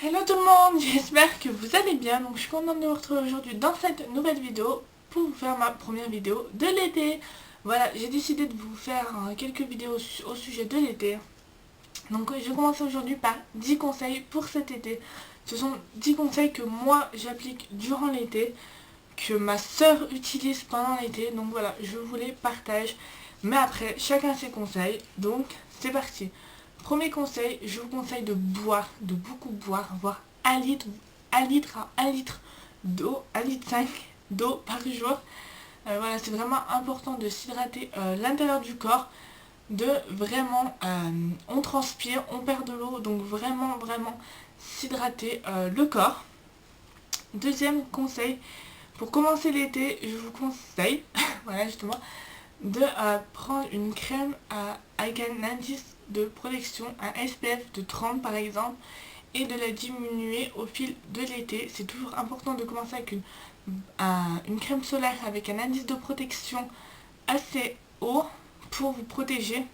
Hello tout le monde, j'espère que vous allez bien. Donc je suis contente de vous retrouver aujourd'hui dans cette nouvelle vidéo pour vous faire ma première vidéo de l'été. Voilà, j'ai décidé de vous faire quelques vidéos au sujet de l'été. Donc je vais commencer aujourd'hui par 10 conseils pour cet été. Ce sont 10 conseils que moi j'applique durant l'été, que ma soeur utilise pendant l'été. Donc voilà, je vous les partage. Mais après, chacun ses conseils. Donc c'est parti. Premier conseil, je vous conseille de boire, de beaucoup boire, voire 1 litre à 1 litre d'eau, 1 litre 5 d'eau par jour. Voilà, c'est vraiment important de s'hydrater l'intérieur du corps, de vraiment, on transpire, on perd de l'eau, donc vraiment s'hydrater le corps. Deuxième conseil, pour commencer l'été, je vous conseille, voilà justement, de prendre une crème avec un indice de protection, un SPF de 30 par exemple, et de la diminuer au fil de l'été. C'est toujours important de commencer avec une crème solaire avec un indice de protection assez haut pour vous protéger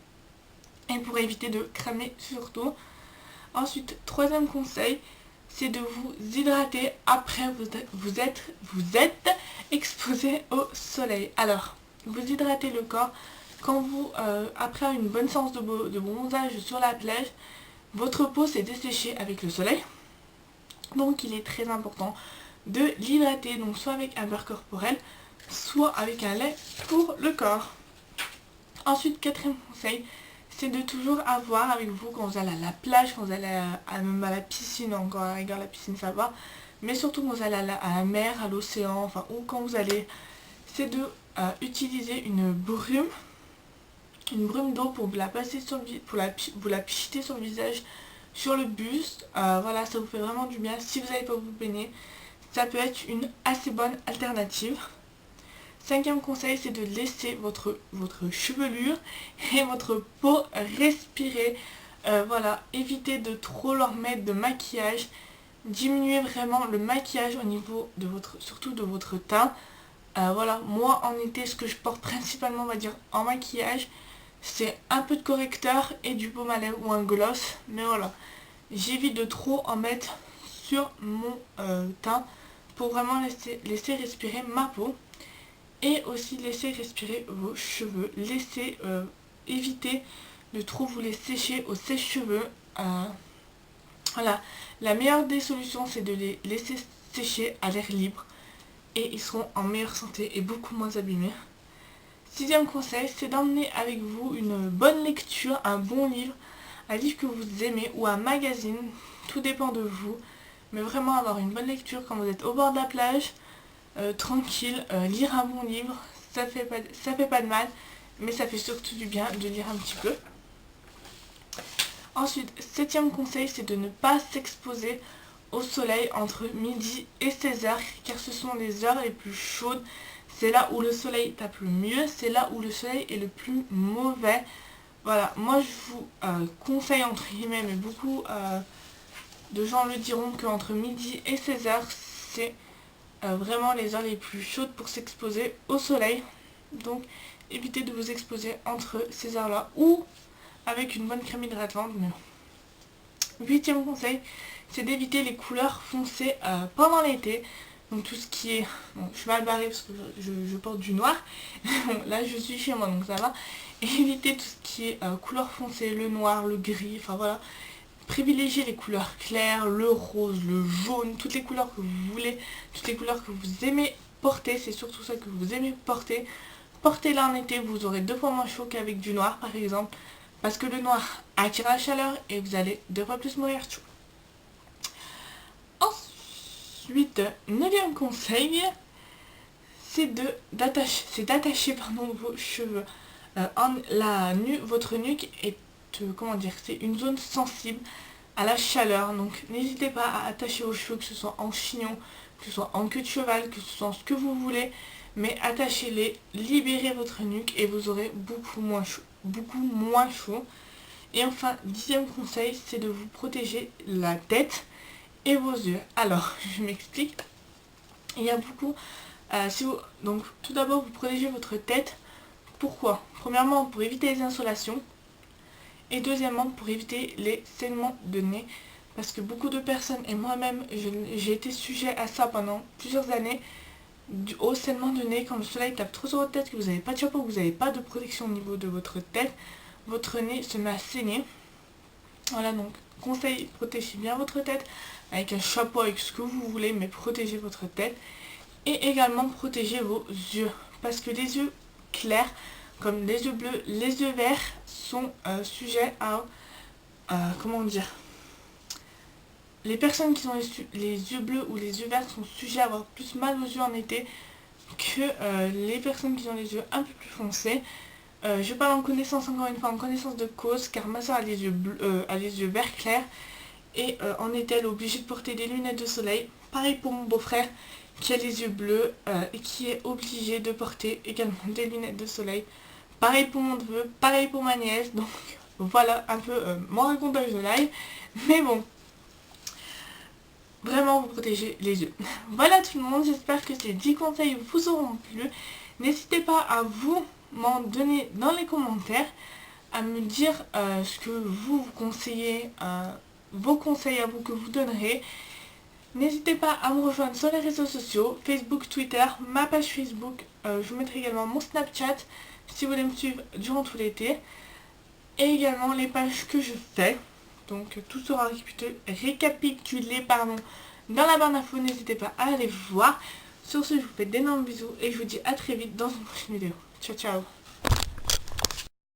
et pour éviter de cramer surtout. Ensuite, troisième conseil, c'est de vous hydrater après vous êtes exposé au soleil. Alors, vous hydratez le corps quand vous, après une bonne séance de bronzage sur la plage, votre peau s'est desséchée avec le soleil. Donc il est très important de l'hydrater, donc soit avec un beurre corporel, soit avec un lait pour le corps. Ensuite, quatrième conseil, c'est de toujours avoir avec vous quand vous allez à la plage, quand vous allez même à la piscine, encore à la piscine ça va, mais surtout quand vous allez à la mer, à l'océan, enfin ou quand vous allez, c'est de utiliser une brume d'eau pour vous la passer sur le, vous la pchiter sur le visage, sur le buste. Voilà, ça vous fait vraiment du bien. Si vous n'allez pas vous baigner, ça peut être une assez bonne alternative. Cinquième conseil, c'est de laisser votre chevelure et votre peau respirer. Voilà, évitez de trop leur mettre de maquillage. Diminuez vraiment le maquillage au niveau de surtout de votre teint. Voilà, moi en été, ce que je porte principalement, on va dire, en maquillage, c'est un peu de correcteur et du baume à lèvres ou un gloss. Mais voilà, j'évite de trop en mettre sur mon teint pour vraiment laisser respirer ma peau. Et aussi laisser respirer vos cheveux. Éviter de trop vous les sécher au sèche-cheveux. Voilà, la meilleure des solutions, c'est de les laisser sécher à l'air libre. Et ils seront en meilleure santé et beaucoup moins abîmés. Sixième conseil, c'est d'emmener avec vous une bonne lecture, un bon livre, un livre que vous aimez ou un magazine, tout dépend de vous. Mais vraiment avoir une bonne lecture quand vous êtes au bord de la plage, tranquille, lire un bon livre, ça fait pas de mal, mais ça fait surtout du bien de lire un petit peu. Ensuite, septième conseil, c'est de ne pas s'exposer au soleil entre midi et 16h, car ce sont les heures les plus chaudes. C'est là où le soleil tape le mieux, c'est là où le soleil est le plus mauvais. Voilà, moi je vous conseille entre guillemets, mais beaucoup de gens le diront qu'entre midi et 16h, c'est vraiment les heures les plus chaudes pour s'exposer au soleil. Donc évitez de vous exposer entre ces heures-là ou avec une bonne crème hydratante. Huitième conseil, c'est d'éviter les couleurs foncées pendant l'été. Donc tout ce qui est... Bon, je suis mal barrée parce que je porte du noir. Là je suis chez moi donc ça va. Et éviter tout ce qui est couleur foncée, le noir, le gris, enfin voilà. Privilégiez les couleurs claires, le rose, le jaune, toutes les couleurs que vous voulez, toutes les couleurs que vous aimez porter, c'est surtout ça que vous aimez porter. Portez-la en été, vous aurez 2 fois moins chaud qu'avec du noir par exemple, parce que le noir attire la chaleur et vous allez 2 fois plus mourir chaud. Ensuite, neuvième conseil, c'est d'attacher vos cheveux. Votre nuque est, comment dire, c'est une zone sensible à la chaleur, donc n'hésitez pas à attacher vos cheveux, que ce soit en chignon, que ce soit en queue de cheval, que ce soit ce que vous voulez, mais attachez-les, libérez votre nuque et vous aurez beaucoup moins chaud. Et enfin, dixième conseil, c'est de vous protéger la tête et vos yeux. Alors, je m'explique. Il y a beaucoup... donc, tout d'abord, vous protégez votre tête. Pourquoi? Premièrement, pour éviter les insolations. Et deuxièmement, pour éviter les saignements de nez. parce que beaucoup de personnes et moi-même j'ai été sujet à ça pendant plusieurs années, au saignement de nez quand le soleil tape trop sur votre tête, que vous n'avez pas de chapeau, que vous n'avez pas de protection au niveau de votre tête, votre nez se met à saigner. Voilà, donc conseil, protégez bien votre tête avec un chapeau, avec ce que vous voulez, mais protégez votre tête. Et également protégez vos yeux, parce que les yeux clairs, comme les yeux bleus, les yeux verts sont sujets à, comment dire, les personnes qui ont les yeux bleus ou les yeux verts sont sujets à avoir plus mal aux yeux en été que les personnes qui ont les yeux un peu plus foncés. Je parle en connaissance, encore une fois, en connaissance de cause, car ma soeur a les yeux bleus, a les yeux verts clairs, et en été elle est obligée de porter des lunettes de soleil. Pareil pour mon beau-frère qui a les yeux bleus et qui est obligé de porter également des lunettes de soleil. Pareil pour mon neveu, pareil pour ma nièce, donc voilà un peu mon racontage de live, mais bon. Vraiment vous protégez les yeux. Voilà tout le monde, j'espère que ces 10 conseils vous auront plu. N'hésitez pas à vous m'en donner dans les commentaires, à me dire ce que vous conseillez, vos conseils à vous que vous donnerez. N'hésitez pas à me rejoindre sur les réseaux sociaux, Facebook, Twitter, ma page Facebook. Je vous mettrai également mon Snapchat si vous voulez me suivre durant tout l'été. Et également les pages que je fais. Donc tout sera récapitulé dans la barre d'infos, n'hésitez pas à aller voir. Sur ce, je vous fais d'énormes bisous et je vous dis à très vite dans une prochaine vidéo. Ciao ciao.